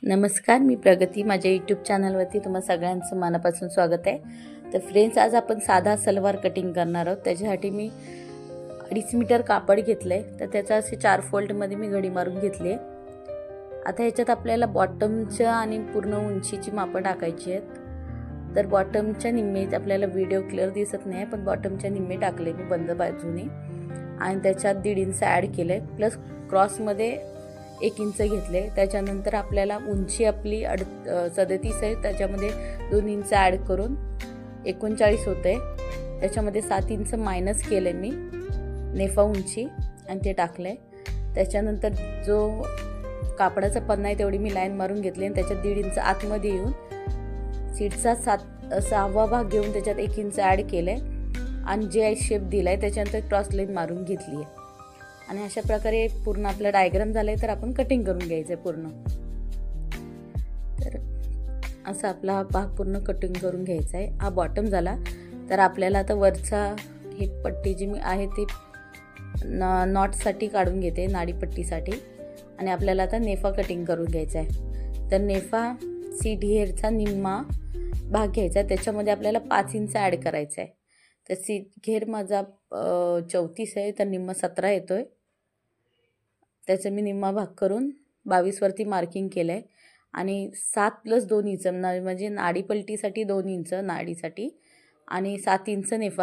नमस्कार, मी प्रगती. माझ्या यूट्यूब चॅनलवरती तुम्हा सगळ्यांचं मनापासून स्वागत आहे. तर फ्रेंड्स, आज आपण साधा सलवार कटिंग करणार आहोत. त्याच्यासाठी मी 2.5 मीटर कापड घेतलं आहे. तर त्याचा असे 4 फोल्डमध्ये मी घडी मारून घेतली आहे. आता ह्याच्यात आपल्याला बॉटमच्या आणि पूर्ण उंचीची मापं टाकायची आहेत. तर बॉटमच्या निम्मे, आपल्याला व्हिडिओ क्लिअर दिसत नाही पण बॉटमच्या निम्मे टाकले मी बंद बाजूने, आणि त्याच्यात 1.5 इंच ॲड केलं आहे. प्लस क्रॉसमध्ये 1 इंच घेतले. त्याच्यानंतर आपल्याला उंची आपली 37 आहे, त्याच्यामध्ये 2 इंच ॲड करून 39 होते. त्याच्यामध्ये 7 इंच मायनस केले मी नेफा उंची आणि ते टाकले. त्याच्यानंतर जो कापडाचा पन्ना आहे तेवढी मी लाईन मारून घेतली आणि त्याच्यात 1.5 इंच आतमध्ये येऊन सीटचा 6वा भाग घेऊन त्याच्यात 1 इंच ॲड केले आणि जे शेप दिलाय त्याच्यानंतर क्रॉस लाईन मारून घेतली आहे. आणि अशा प्रकारे पूर्ण आपला डायग्राम झालाय. तर आपण कटिंग करून घ्यायचं आहे पूर्ण. तर असा आपला हा भाग पूर्ण कटिंग करून घ्यायचा आहे. हा बॉटम झाला. तर आपल्याला आता वरचा ही पट्टी जी मी आहे ती नॉटसाठी काढून घेते, नाडीपट्टीसाठी. आणि आपल्याला आता नेफा कटिंग करून घ्यायचा आहे. तर नेफा सीट घेरचा निम्मा भाग घ्यायचा आहे. त्याच्यामध्ये आपल्याला 5 इंच ॲड करायचा आहे. तर सीट घेर माझा 34 आहे, तर निम्मा 17 येतोय. त्याचं मी निम्मा भाग करून 22 वरती मार्किंग केलं आहे. आणि 7 + 2 इंच म्हणजे नाडीपट्टीसाठी 2 इंच नाडीसाठी आणि 7 इंच नेफा